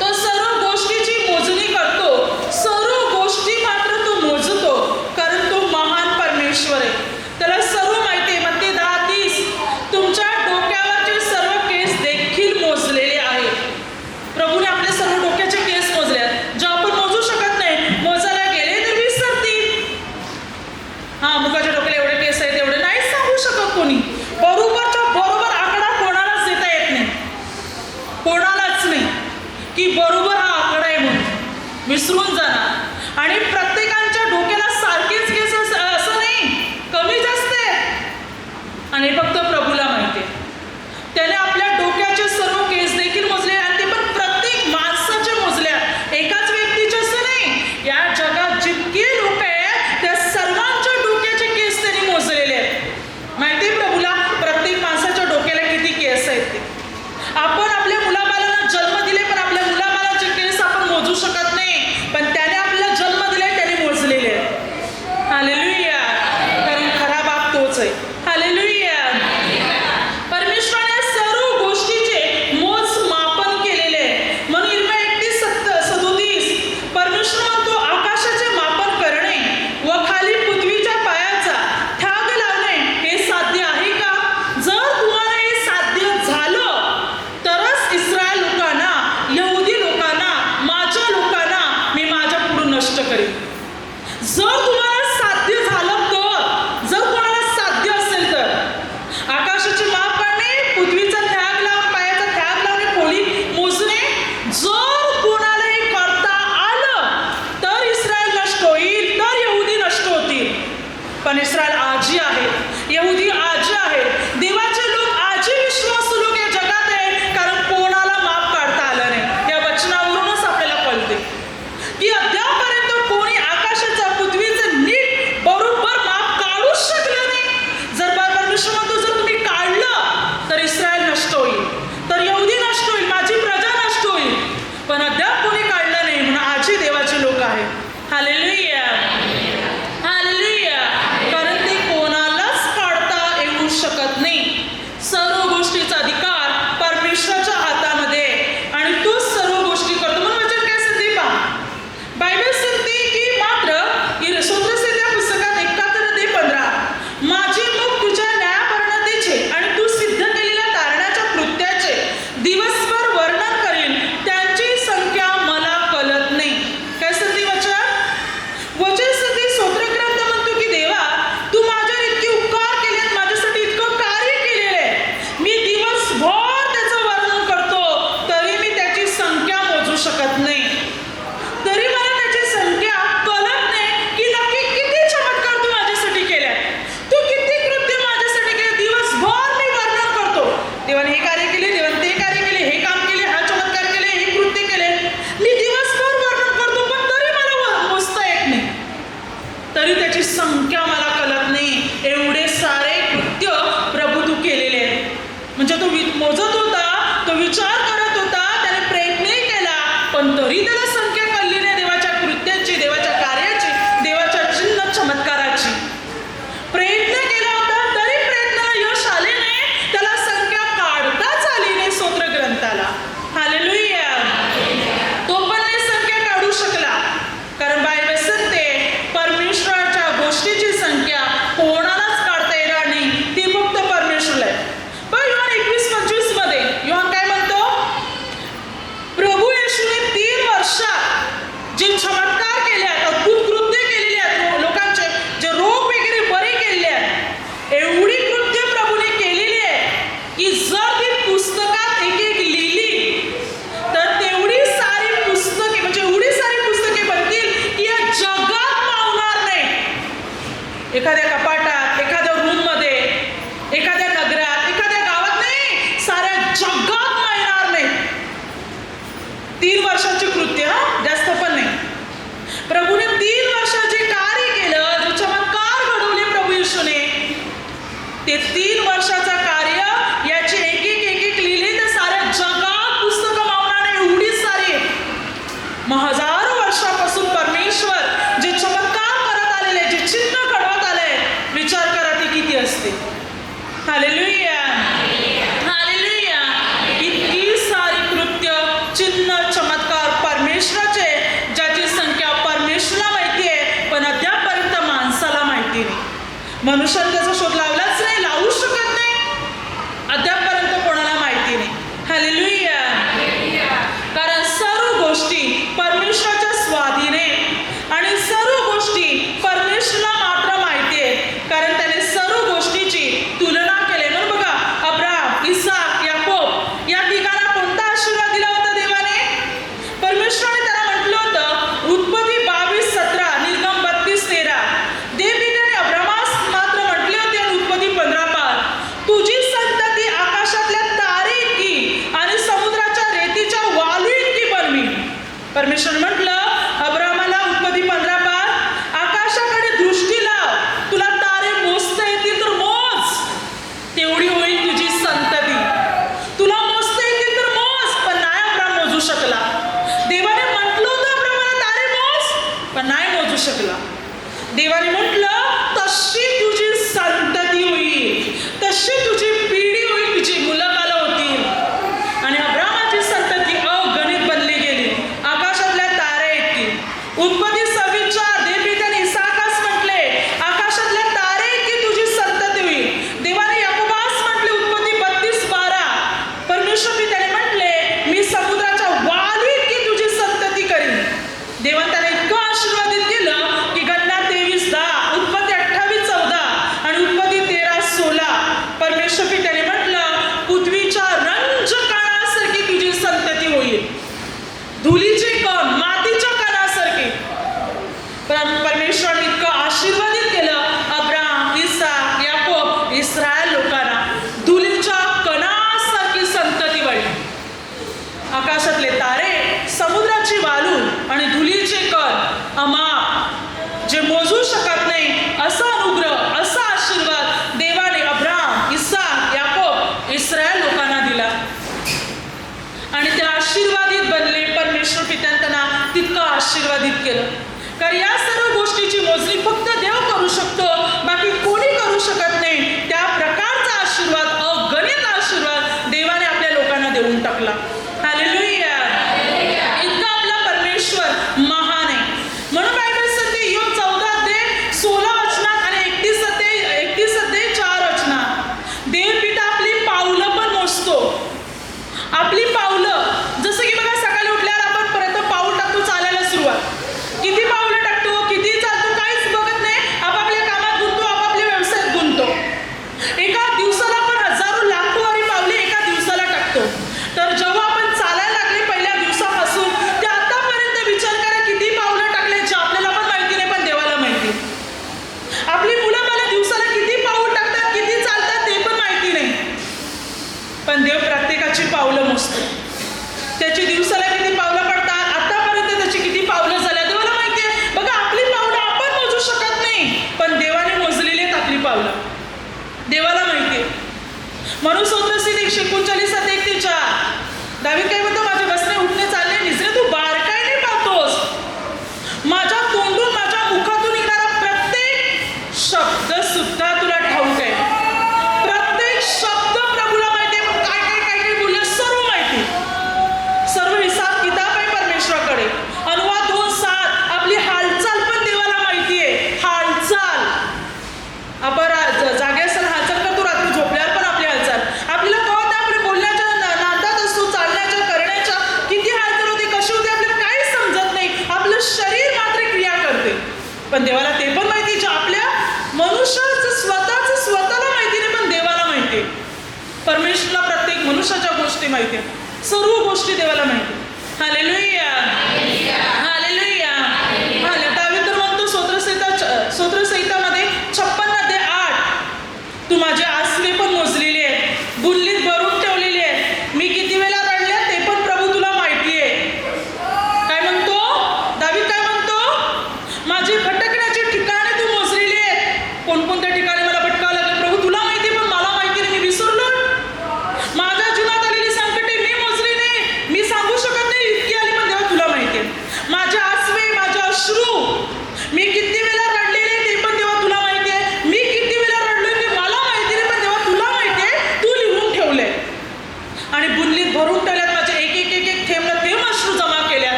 तो सर्व गोष्टीची मोजणी करतो, सर्व गोष्टी मात्र तो मोजतो, कारण तो महान परमेश्वर आहे, त्याला सर्व माहिती आहे. मत्ती 10:30 तुमच्या डोक्यावरचे सर्व केस देखील मोजलेले आहे. प्रभूने आपले सर्व डोक्याचे केस मोजले, जे आपण मोजू शकत नाही, मोजायला गेले तर विसरतील. मुखाच्या डोक्याला एवढे केस आहेत, एवढे नाही सांगू शकत कोणी. बरोबर आकडा कोणालाच देता येत नाही, कोणाला विसरून जाणार. आणि प्रत्येकाच्या डोक्याला सारखेच केस असं नाही, कमी जास्त आहे. आणि फक्त प्रभूला माहिती आहे. त्याने आपल्या डोक्याचे सर्व केस देखील मोजले आणि ते पण प्रत्येक माणसाचे मोजल्या, एकाच व्यक्तीचे असं नाही. या जगात जितके लोक आहेत त्या सर्वांच्या डोक्याचे केस त्यांनी मोजलेले आहेत. माहिती आहे प्रभूला प्रत्येक माणसाच्या डोक्याला किती केस आहेत ते. आपण आपल्या मुलाबाळांना जन्म दिले पण आपल्या मुलाबाळाचे केस आपण मोजू शकत नाही, पण त्याने आपल्याला जन्म दिलाय, त्याने मोजलेले आहेत. हालेलुया. कारण खरा बाप तोच आहे. हालेलुया. परमेश्वराने सर्व गोष्टीचे मोजमापन केलेले आहे. म्हणून इर्मिया 31:37 परमेश्वर म्हणतो, आकाशाचे मापन करणे व खाली पृथ्वीच्या पायाचा ठाग लावणे हे साध्य आहे का? जर तुम्हाला हे साध्य झालं तरच इस्रायल लोकांना, यहुदी लोकांना, माझ्या लोकांना मी माझ्या पुढे नष्ट करेन. जर तुम्हाला साध्य झालं तर, जर कोणाला साध्य असेल तर आकाशाचे माप करणे, पृथ्वीचा ठाग लावून, पायाचा ठाग लावणे, खोली मोजणे, जर कोणाला हे करता आलं तर इस्रायल नष्ट होईल, तर यहुदी नष्ट होतील. पण इस्रायल आजी आहेत, यहुदी आजी आहेत, देवाचे लोक आजी विश्वासू लोक या जगात आहेत. कारण कोणाला माप काढता आलं नाही. या वचनावरूनच आपल्याला कळते की अद्यापर्यंत कोणी आकाशाचा, पृथ्वीचं नीट बरोबर माप काढूच शकलं नाही. जर परमेश्वर म्हणतो जर तुम्ही काढलं तर इस्रायल नष्ट होईल, तर यहुदी नष्ट होईल, माझी प्रजा नष्ट होईल. पण अद्याप कोणी काढलं नाही, म्हणून आजी देवाचे लोक आहेत. हालेलुया. हालेलुया. कारण ते कोणालाच काढता येऊ शकत नाही. सर्व गोष्टीचा अधिकार परमेश्वराच्या हातामध्ये आणि तोच सर्व गोष्टी करतो. म्हणून वचन काय सांगते पहा, बायबल सांगते की मात्र स्तोत्रसंहिता पुस्तकात 71:15 माझे मुख तुझ्या न्यायपरायणतेचे आणि तू सिद्ध केलेल्या तारणाच्या कृत्याचे दिवसभर वर्णन करेन, त्यांची संख्या मला कळत नाही. काय सांगते वचन? वचन सांगते, स्तोत्रग्रंथ म्हणतो की देवा तू माझ्यावर इतके उपकार केलेत, माझ्यासाठी इतकं कार्य केलेलं आहे, मी दिवसभर त्याचं वर्णन करतो तरी मी त्याची संख्या मोजू शकत नाही. तरी मला त्याची संख्या कळत नाही की नक्की किती चमत्कार तू माझ्यासाठी केले, तू किती कृत्य माझ्यासाठी केले. दिवसभर मी वर्णन करतो, देवाने हे कार्य केले, देवाने ते कार्य केले, हे काम केले, हा चमत्कार केले, हे कृत्य केले. मी दिवसभर वर्णन करतो पण तरी मला मोजता येत नाही, तरी त्याची संख्या मला कळत नाही. एवढे सारे कृत्य प्रभू तू केलेले आहेत. म्हणजे तो मोजत होता, तो विचार करत होता, त्याने प्रयत्नही केला पण तरी त्याला संख्या कळली नाही देवाच्या कृत्याची, देवाच्या कार्याची, देवाच्या चिन्ह चमत्काराची. प्रयत्न केला होता तरी प्रयत्नाला यश आले नाही, त्याला संख्या काढताच आली नाही स्तोत्र ग्रंथाला. हालेलुया. तो पण नाही संख्या काढू शकला. कारण बायबल सांगते परमेश्वराच्या गोष्टीची संख्या कोणालाच काढता येणार नाही, ती फक्त परमेश्वराला आहे. पण योहान 21:25 मध्ये योहान काय म्हणतो, प्रभू येशूने 3 वर्षात जे चमत्कार केले आहेत, अद्भुत कृत्य केलेले आहेत, लोकांचे जे रोग वगैरे बरे केलेले आहेत, एवढी कृत्य प्रभूने केलेली आहे की जर ती पुस्तकात एक एक लिहिली तर तेवढी सारी पुस्तके, म्हणजे एवढी सारी पुस्तके बनतील की या जगात मावणार नाही. एखाद्या कपाटात, एखाद्या रूममध्ये, एखाद्या नगरात, एखाद्या गावात नाही, साऱ्या जगात मावणार नाही. 3 वर्षाचे कृत्य, जास्त पण नाही. प्रभूने 3 वर्षाचे कार्य केलं, जो चमत्कार घडवले प्रभू येशूने, ते 3 वर्षाचा कार्य याचे एक एक लिहिले तर साऱ्या जगात पुस्तकं मावणार नाही, एवढी सारी. मग हजारो वर्षापासून परमेश्वर जे चमत्कार करत आलेले, जे चिन्ह घडवत आले, विचार करा ते किती असते. हालेलुया. हालेलुया. इतकी सारी कृत्य, चिन्ह, चमत्कार परमेश्वराचे, ज्याची संख्या परमेश्वराला माहिती आहे पण अद्यापर्यंत माणसाला माहिती नाही. मनुष्याने त्याचा शोध लावलाच नाही, लावू शकत नाही, अद्यापर्यंत कोणाला माहिती नाही. हालेलुया. कारण सर्व गोष्टी परमेश्वराच्या स्वाधीन आहेत आणि सर्व गोष्टी परमेश्वराला मात्र माहिती आहेत, कारण त्याने सर्व गोष्टीची तुलना केली. म्हणून बघा, अब्राहम, इसाक, याकोब या तिघांना कोणता आशीर्वाद दिला होता देवाने? परमेश्वराने त्याला म्हटलं होतं परमेश्वर म्हटलं अब्रामाला, उत्पत्ती 15:5, आकाशाकडे दृष्टी लाव, तुला तारे मोजता येतील तर मोज, तेवढी होईल तुझी संतती. तुला मोजता येतील तर मोज, पण नाही अब्राम मोजू शकला. देवाने म्हटलं होतं अब्रामाला तारे मोज, पण नाही मोजू शकला. देवाने म्हटलं तशी तुझी संतती होईल, तशी तुझी पिढी होईल, तुझी मुलं बाळं होतील. आणि अब्रामाची संतती अगणित बनली गेली. आकाशातल्या तारे येतील. उत्पत्ती 26:4 देवपित्याने इसाकास म्हटले आकाशातल्या तारे की तुझी संतती होईल. देवाने याकोबास म्हटले उत्पत्ती 32:12 परमेश्वर पित्याने म्हटले मी समुद्राच्या वाली की तुझी संतती करीन. देवाने त्याला इतकं आशीर्वादित केलं की गणना 23:10, उत्पत्ती 28:14 आणि उत्पत्ती 13:16 परमेश्वर पित्याने म्हटलं पृथ्वीच्या रंजकाणासारखी तुझी संतती होईल, धुलीचे कण मातीच्या कणासारखे. परमेश्वराने इतकं आशीर्वादित केलं अब्राम, इसाक, याकोब, इस्रायल लोकांना. धुलीच्या कणासारखी संतती वाढली. आकाशातले तारे, समुद्राची वालू आणि धुलीचे कण अमाप, जे मोजू शकत नाही असा अनुग्रह, असा आशीर्वाद देवाने अब्राम, इसाक, याकोब, इस्रायल लोकांना दिला. आणि ते आशीर्वादित बनले. परमेश्वर पित्याने त्यांना तितकं आशीर्वादित केलं. कारण या सर्व गोष्टीची मोजणी फक्त देव करू शकतो, बाकी कोणी करू शकत नाही. त्या प्रकारचा आशीर्वाद, अगणित आशीर्वाद देवाने आपल्या लोकांना देऊन टाकला. हालेलुया. इतका आपला परमेश्वर महान आहे. म्हणून बायबल सांगते योग 14:16 आणि 31:4 देवपिता आपली पावलं पण मोजतो. आपली पावलं, जसं की बघा सकाळी उठल्यावर आपण परत पाऊल टाकतो, चालायला सुरुवात. किती पावलं टाकतो, किती चालतो, काहीच बघत नाही. आपापल्या कामात गुंततो, आपापल्या व्यवसायात गुंततो. एका दिवसाला आपण हजारो लाखो वारी पावले एका दिवसाला टाकतो. तर जेव्हा आपण चालायला लागले पहिल्या दिवसापासून ते आतापर्यंत विचार करा किती पावलं टाकल्याचे आपल्याला पण माहिती नाही, पण देवाला माहिती. आपली मुलं मला दिवसाला किती पाऊल टाकतात, किती चालतात ते पण माहिती नाही, पण देव प्रत्येकाची पावलं मोजतो. त्याची दिवसाला किती पावलं पडतात, आतापर्यंत त्याची किती पावलं झाल्या देवाला माहिती आहे. बघा आपली पावलं आपण मोजू शकत नाही, पण देवाने मोजलेली आहेत आपली पावलं, देवाला माहिती आहे. म्हणून स्तोत्रस्थित 139:1-4 दावीद काय म्हणतो, माझे बसणे उठणे चालणे निजरे तू बारकाईने पाहतोस. माझ्या तोंडून माझ्या मुखातून निघणारा प्रत्येक शब्द सुद्धा तुला ठाऊक आहे. प्रत्येक शब्द प्रभूला माहिती आहे. पण काय बोलले सर्व माहिती, सर्व हिसाब किताब आहे परमेश्वराकडे. अनुवाद 2:7 आपली हालचाल पण देवाला माहिती आहे. हालचाल आपण जागे असताना हालचाल करतो, रात्री झोपल्यावर पण आपली हालचाल आपल्याला कळत नाही. आपण बोलण्याच्या नादात असतो, चालण्याच्या, करण्याच्या किती हालचाल होते, कशी होते आपल्याला काहीच समजत नाही. आपलं शरीर मात्र क्रिया करते, पण देवाला ते पण माहिती. जे आपल्या मनुष्याचं स्वतःला माहिती नाही, पण देवाला माहिती आहे. परमेश्वराला प्रत्येक मनुष्याच्या गोष्टी माहिती आहेत, सर्व गोष्टी देवाला माहिती. Hallelujah, hallelujah. दावीद तर म्हणतो स्तोत्रसंहितामध्ये 56:8 तू माझे आसवे पण मोजलेले आहेत, बुल्लीत भरून ठेवलेले आहेत. मी किती वेळा रडले ते पण प्रभू तुला माहिती आहे. काय म्हणतो दावीद, काय म्हणतो माझी भटकण्याची ठिकाणे तू मोजलेली आहेत. कोणकोणत्या ठिकाणी मला भटकावं लागलं प्रभू तुला माहिती, पण मला माहिती नाही, मी विसरलो. माझ्या जीवनात आलेली संकटे मी मोजली नाही, मी सांगू शकत नाही इतकी आली, पण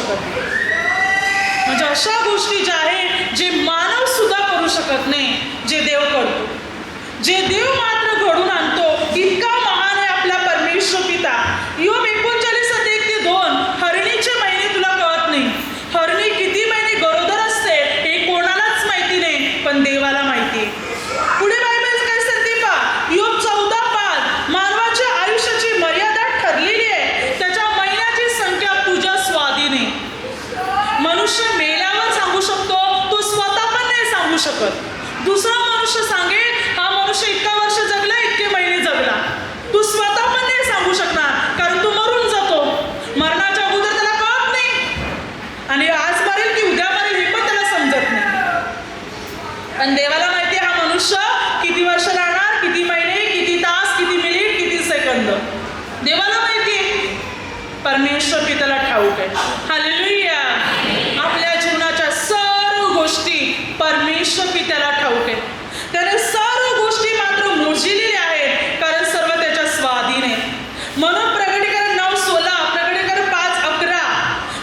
शकत नाही. म्हणजे अशा गोष्टी ज्या आहेत जे मानव सुद्धा करू शकत नाही, जे देव करतो, जे देव मात्र घडून आणतो. इतका महान आहे आपला परमेश्वर पिता. योग 39:1-2 हरणीचे महिने तुला कळत नाही. हरणी किती महिने गरोदर असते हे कोणालाच माहिती नाही, पण देवाला माहिती आहे. पुढे बायबल काय सांगते पहा, योग 14:5 मानवाच्या आयुष्याची मर्यादा ठरलेली आहे, त्याच्या महिन्याची संख्या तुझ्या स्वाधीन. मनुष्य मेल्यावर सांगू शकतो, तो स्वतः पण नाही सांगू शकत. दुसरा मनुष्य सांगेल हा मनुष्य इतका वर्ष जगला, इतके महिने जगला. तू स्वतः पण नाही सांगू शकणार, कारण तू मरून जातो. मरणाच्या अगोदर त्याला कळत नाही, आणि आज मरेल की उद्या मरेल हे पण त्याला समजत नाही. पण देवाला माहिती हा मनुष्य किती वर्ष राहणार, किती महिने, किती तास, किती मिनिट, किती सेकंद. देवाला माहिती आहे, परमेश्वर पित्याला ठाऊक आहे. हालेलुया. आपल्या जीवनाच्या सर्व गोष्टी परमेश्वर पित्याला ठाऊक आहे. त्याने सर्व गोष्टी मात्र मोजलेल्या आहेत, कारण सर्व त्याच्या स्वाधीन आहे. म्हणून प्रकटीकरण 9:16, प्रकटीकरण 5:11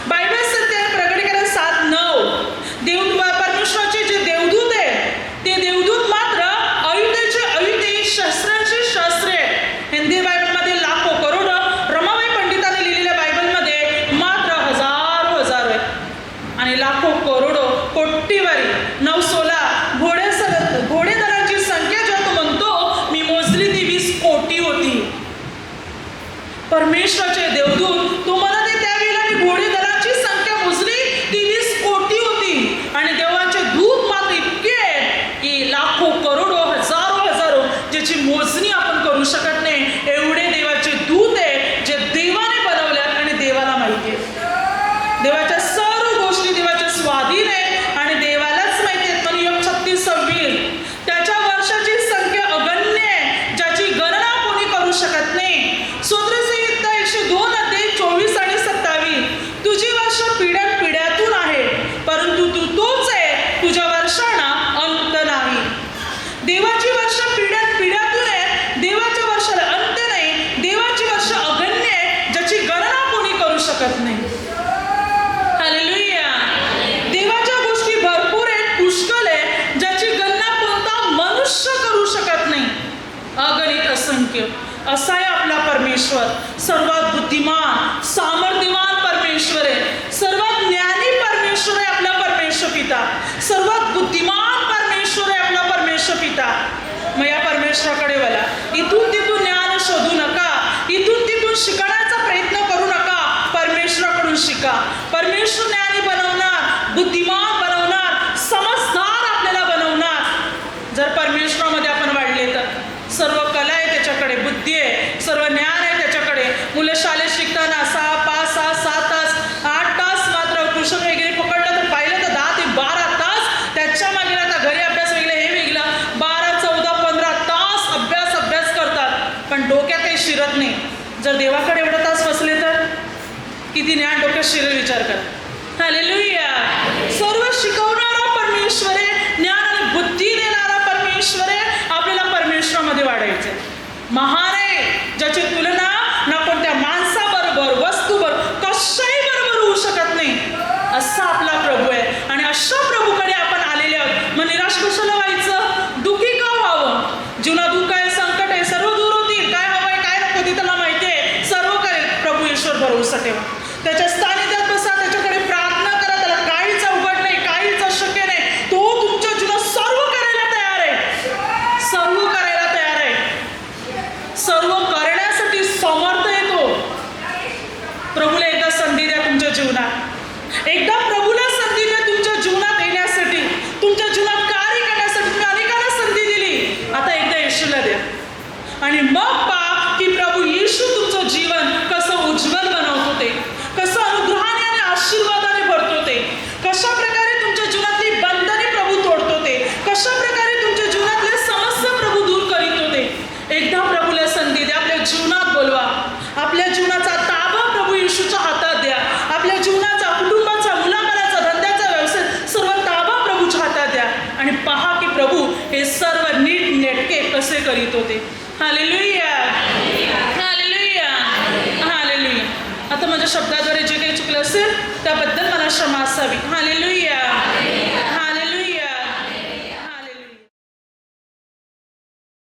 बायबल सांगते, प्रकटीकरण 7:9 परमेश्वराचे जे देवदूत आहेत ते देवदूत मात्र अयुतेचे अयुते, शस्त्रांचे शस्त्रे. हिंदी बायबलमध्ये लाखो करोड, रमाबाई पंडिताने लिहिलेल्या बायबलमध्ये मात्र हजारो हजार आहे, आणि लाखो करोडो कोटीवारी. 9:16 घोडेदलांची संख्या जेव्हा तो म्हणतो मी मोजली ती 20 कोटी होती. परमेश्वराचे देवदूत तो म्हणत आहे त्यावेळेला मी घोडेदलांची संख्या मोजली ती 20 कोटी होती, आणि देवाचे दूत मात्र इतके आहेत की लाखो करोडो हजारो हजारो, ज्याची मोजणी आपण करू शकत नाही. एवढे देवाचे दूत आहेत जे देवाने बनवल्यात, आणि देवाला माहिती आहे. देवाच्या सर्व गोष्टी देवाच्या स्वाधीन आहेत आणि देवालाच माहिती आहेत. पण योग 36:26 त्याच्या वर्षाची संख्या अगण्य आहे, ज्याची गणना कोणी करू शकत नाही. स्तोत्रसंहिता 102:24 आणि 27 तुझी वर्ष पिढ्यात पिढ्यातून आहे, परंतु तू तोच आहे, तुझ्या वर्षांना अंत नाही. देवाची वर्ष पिढ्यात पिढ्यातून आहे, देवाच्या वर्षाला अंत नाही. देवाची वर्ष अगण्य आहे, ज्याची गणना कोणी करू शकत नाही. हालेलुया. देवाच्या गोष्टी भरपूर आहेत, पुष्कळ आहे, ज्याची गणना कोणता मनुष्य करू शकत नाही. अगणित असंख्य असा आहे आपला परमेश्वर. सर्वात बुद्धिमान सामर्थ्यवान परमेश्वर आहे, सर्वात ज्ञानी परमेश्वर आहे आपला परमेश्वर पिता, सर्वात बुद्धिमान परमेश्वर आहे आपला परमेश्वर पिता. मग या परमेश्वराकडे वळा. इथून तिथून ज्ञान शोधू नका, इथून तिथून शिकण्याचा प्रयत्न करू नका, परमेश्वराकडून शिका. परमेश्वर ज्ञानी बनवणार, बुद्धिमान बनवणार, समजदार आपल्याला बनवणार. जर परमेश्वरामध्ये आपण वाढले तर सर्व कला आहे त्याच्याकडे, बुद्धी आहे, सर्व ज्ञान आहे त्याच्याकडे. मुलं शाळेत शिकताना 6, 5, 6, 7 तास, 8 तास मात्र ट्युशन वगैरे पकडलं तर पाहिलं तर 10 ते 12 तास त्याच्या मागे आता घरी अभ्यास वेगळं, हे वेगळं, 12, 14, 15 तास अभ्यास करतात, पण डोक्यात काही शिरत नाही. जर देवाकडे एवढा तास बसले तर किती ज्ञान डोक्यात शिरेल विचार कर. हालेलुया. सर्व शिकवणारा परमेश्वर आहे, ज्ञान आणि बुद्धी देणारा परमेश्वर आहे. आपल्याला परमेश्वरामध्ये वाढायचं आहे. महान आहे, ज्याची तुलना ना कोणत्या माणसाबरोबर, वस्तूबरोबर, कशाही बरोबर होऊ शकत नाही. असा आपला प्रभू आहे, आणि अशा प्रभूकडे आपण आलेले आहोत. मग निराश कशाला व्हायचं, दुःखी का व्हावं? जीवनात दुःख आहे, संकट आहे, सर्व दूर होतील. काय हवंय काय नको ते त्याला माहिती आहे, सर्व करेल. प्रभू ईश्वर भरोसा ठेवा, त्याच्या स्थानिकात बसा, त्याच्याकडे प्रार्थना करा. त्याला काहीच अवघड नाही, काहीच अशक्य नाही. तो तुमच्या जीवनात सर्व करायला तयार आहे, सर्व करायला तयार आहे, सर्व करण्यासाठी समर्थ आहे तो. प्रभूला एकदा संधी द्या तुमच्या जीवनात, एकदा प्रभूला संधी द्या तुमच्या जीवनात येण्यासाठी, तुमच्या जीवनात कार्य करण्यासाठी. तुम्ही अनेकांना संधी दिली, आता एकदा येशूला द्या, आणि मग पहा की प्रभू येशू तुमचं जीवन कसं उज्ज्वल बनवतो, ते कसं अनुग्रहाने आणि आशीर्वादाने भरतो, ते कशा प्रकारे तुमच्या जीवनातली बंधने प्रभू तोडतो, ते कशा प्रकारे तुमच्या जीवनातले समस्या प्रभू दूर करीतो. ते एकदा प्रभूला संधी द्या, आपल्या जीवनात बोलवा, आपल्या जीवनाचा ताबा प्रभू येशूच्या हातात द्या. आपल्या जीवनाचा, कुटुंबाचा, मुलाबाळाचा, धंद्याचा, व्यवसाय, सर्व ताबा प्रभूच्या हातात द्या, आणि पहा की प्रभू हे सर्व नीट नेटके कसे करीत होते. Hallelujah, hallelujah, hallelujah. आता माझ्या शब्दाद्वारे जे काही चुकलं असेल त्याबद्दल मला क्षमा असावी. हालेलुया.